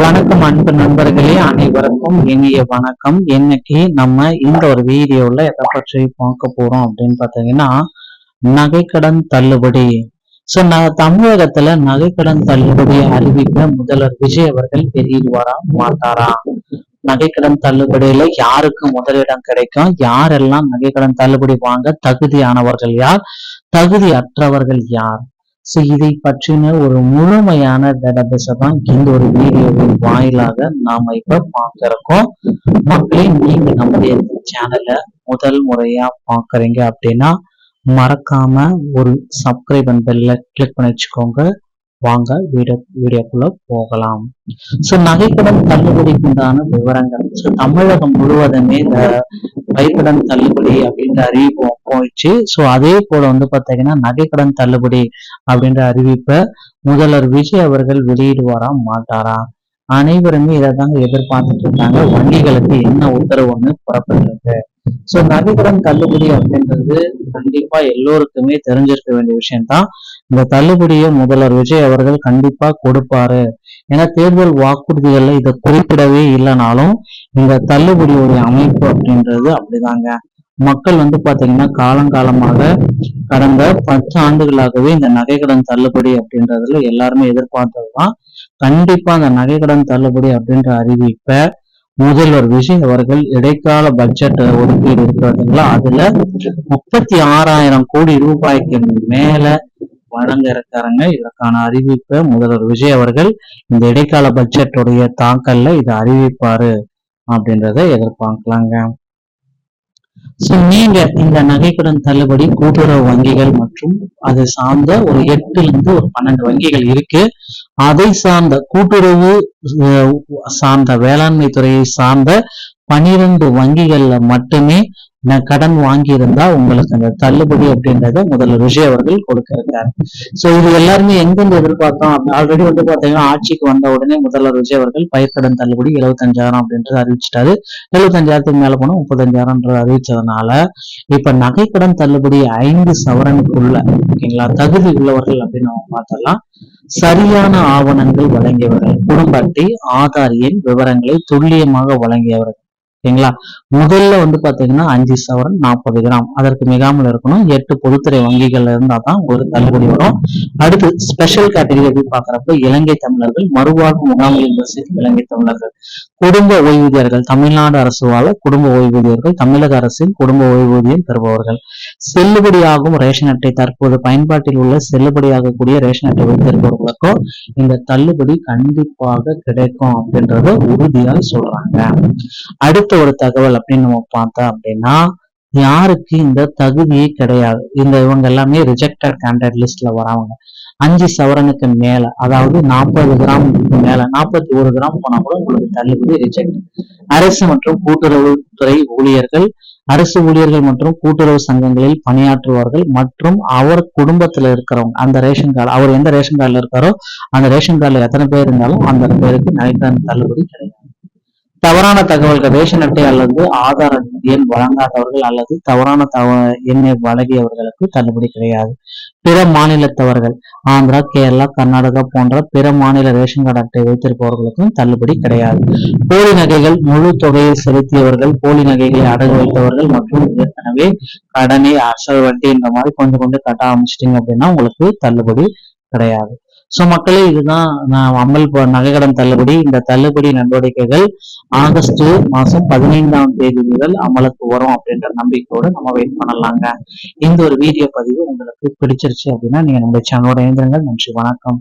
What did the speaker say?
வணக்கம் அன்பு நண்பர்களே, அனைவருக்கும் இனிய வணக்கம். இன்னைக்கு நம்ம இந்த ஒரு வீடியோல எதை பற்றி பார்க்க போறோம் அப்படின்னு பாத்தீங்கன்னா, நகைக்கடன் தள்ளுபடி. தமிழகத்துல நகைக்கடன் தள்ளுபடி அறிவிக்க முதல்வர் விஜய் அவர்கள் வெளியிடுவாரா மாட்டாரா? நகைக்கடன் தள்ளுபடியில யாருக்கு முதலிடம் கிடைக்கும், யாரெல்லாம் நகைக்கடன் தள்ளுபடி வாங்க தகுதியானவர்கள் யார், தகுதி அற்றவர்கள் யார்? இதை பற்றின ஒரு முழுமையான டேட்டாபேஸை தான் இந்த ஒரு வீடியோவின் வாயிலாக நாம இப்ப பார்க்கிறோம். மக்களே, நீங்க நம்முடைய சேனலை முதல் முறையா பாக்குறீங்க அப்படின்னா மறக்காம ஒரு சப்ஸ்கிரைப் பெல்ல கிளிக் பண்ணி வச்சுக்கோங்க. வாங்க வீடியோக்குள்ள போகலாம். நகைக்கடன் தள்ளுபடிக்கு உண்டான விவரங்கள். தமிழகம் முழுவதுமே இந்த நகைக்கடன் தள்ளுபடி அப்படின்ற அறிவிப்பு போயிடுச்சு. அதே போல பாத்தீங்கன்னா நகைக்கடன் தள்ளுபடி அப்படின்ற அறிவிப்பை முதல்வர் விஜய் அவர்கள் வெளியிடுவாரா மாட்டாரா? அனைவருமே இதை தாங்க எதிர்பார்த்துட்டு இருக்காங்க. வங்கிகளுக்கு என்ன உத்தரவு புறப்பட்டிருக்கு. நகைக்கடன் தள்ளுபடி அப்படின்றது கண்டிப்பா எல்லோருக்குமே தெரிஞ்சிருக்க வேண்டிய விஷயம்தான். இந்த தள்ளுபடியை முதல்வர் விஜய் அவர்கள் கண்டிப்பா கொடுப்பாரு. ஏன்னா தேர்தல் வாக்குறுதிகள்ல இதை குறிப்பிடவே இல்லைனாலும் இந்த தள்ளுபடியுடைய அமைப்பு அப்படின்றது அப்படிதாங்க. மக்கள் பாத்தீங்கன்னா காலங்காலமாக கடந்த 10 ஆண்டுகளாகவே இந்த நகைக்கடன் தள்ளுபடி அப்படின்றதுல எல்லாருமே எதிர்பார்த்ததுதான். கண்டிப்பா அந்த நகைக்கடன் தள்ளுபடி அப்படின்ற அறிவிப்பை முதல்வர் விஜய் அவர்கள் இடைக்கால பட்ஜெட் ஒதுக்கீடு இருக்கிறதுங்களா, அதுல 36,000 கோடி ரூபாய்க்கு மேல வழங்க இருக்காருங்க. இதற்கான அறிவிப்பை முதல்வர் விஜய் அவர்கள் இந்த இடைக்கால பட்ஜெட்டுடைய தாக்கல்ல இதை அறிவிப்பாரு அப்படின்றத எதிர்பார்க்கலாங்க. நீங்க இந்த நகைக்கடன் தள்ளுபடி கூட்டுறவு வங்கிகள் மற்றும் அது சார்ந்த ஒரு 8 இருந்து ஒரு 12 வங்கிகள் இருக்கு. அதை சார்ந்த கூட்டுறவு சார்ந்த வேளாண்மை துறையை சார்ந்த 12 வங்கிகள்ல மட்டுமே கடன் வாங்கி இருந்தா உங்களுக்கு அந்த தள்ளுபடி அப்படின்றத முதல்வர் விஜய் அவர்கள் கொடுக்க இருக்காரு. இது எல்லாருமே எங்கிருந்து எதிர்பார்த்தோம். ஆல்ரெடி பாத்தீங்கன்னா ஆட்சிக்கு வந்த உடனே முதல்வர் விஜய் அவர்கள் பயிர்க்கடன் தள்ளுபடி 75,000 அப்படின்றது அறிவிச்சிட்டாரு. 75,000க்கு மேல போனா 35,000 அறிவிச்சதுனால இப்ப நகைக்கடன் தள்ளுபடி 5 சவரனுக்குள்ள ஓகேங்களா தகுதி உள்ளவர்கள் அப்படின்னு நம்ம பார்த்தலாம். சரியான ஆவணங்கள் வழங்கியவர்கள், குடும்ப அட்டை, ஆதார் எண் விவரங்களை துல்லியமாக வழங்கியவர்கள் ஓகேங்களா. முதல்ல பாத்தீங்கன்னா 5 சவரன் 40 கிராம் அதற்கு மிகாமல் இருக்கணும். 8 பொதுத்துறை வங்கிகள்ல இருந்தா தான் ஒரு தள்ளுபடி வரும். அடுத்து ஸ்பெஷல் கேட்டகரி எப்படி பாக்குறப்ப இலங்கை தமிழர்கள், மறுவாழ்வு முகாமில் வசிக்கும் இலங்கை தமிழர்கள், குடும்ப ஓய்வூதியர்கள், தமிழ்நாடு அரசு வாழ குடும்ப ஓய்வூதியர்கள், தமிழக அரசின் குடும்ப ஓய்வூதியம் பெறுபவர்கள், செல்லுபடியாகும் ரேஷன் அட்டை தற்போது பயன்பாட்டில் உள்ள செல்லுபடியாகக்கூடிய ரேஷன் அட்டை வைத்திருப்பவர்களுக்கும் இந்த தள்ளுபடி கண்டிப்பாக கிடைக்கும் அப்படின்றத உறுதியா சொல்றாங்க. அடுத்த ஒரு தகவல் அப்படின்னு நம்ம பார்த்தோம் அப்படின்னா யாருக்கு இந்த தகுதியே கிடையாது. இவங்க எல்லாமே ரிஜெக்டட் கேண்டிடேட் லிஸ்ட்ல வரவங்க. 5 சவரனுக்கு மேல அதாவது 40 கிராமுக்கு மேல 41 கிராம் போனா கூட உங்களுக்கு தள்ளுபடி ரிஜெக்ட். அரசு மற்றும் கூட்டுறவு துறை ஊழியர்கள், அரசு ஊழியர்கள் மற்றும் கூட்டுறவு சங்கங்களில் பணியாற்றுவார்கள் மற்றும் அவர் குடும்பத்துல இருக்கிறவங்க அந்த ரேஷன் கார்டு அவர் எந்த ரேஷன் கார்டுல இருக்காரோ அந்த ரேஷன் கார்டுல எத்தனை பேர் இருந்தாலும் அந்த பேருக்கு நகைக்கடன் தள்ளுபடி கிடையாது. தவறான தகவல்கள் ரேஷன் அட்டை அல்லது ஆதார் எண் வழங்காதவர்கள் அல்லது தவறான எண்ணை வழங்கியவர்களுக்கு தள்ளுபடி கிடையாது. பிற மாநிலத்தவர்கள் ஆந்திரா, கேரளா, கர்நாடகா போன்ற பிற மாநில ரேஷன் கார்டு அட்டை வைத்திருப்பவர்களுக்கும் தள்ளுபடி கிடையாது. போலி நகைகள் முழு தொகையை செலுத்தியவர்கள், போலி நகைகளை அடகு வைத்தவர்கள் மற்றும் ஏற்கனவே கடனை அசல் வட்டி இந்த மாதிரி கொஞ்சம் கட்ட ஆரம்பிச்சிட்டீங்க அப்படின்னா உங்களுக்கு தள்ளுபடி கிடையாது. மக்களே, இதுதான் அமல் நகைக்கடன் தள்ளுபடி. இந்த தள்ளுபடி நடவடிக்கைகள் ஆகஸ்ட் மாசம் 15ஆம் தேதி முதல் அமலுக்கு வரும் அப்படின்ற நம்பிக்கையோட நம்ம வெயிட் பண்ணலாங்க. இந்த ஒரு வீடியோ பதிவு உங்களுக்கு பிடிச்சிருச்சு அப்படின்னா நீங்க நம்ம சேனலோட இணைந்திருங்கள். நன்றி, வணக்கம்.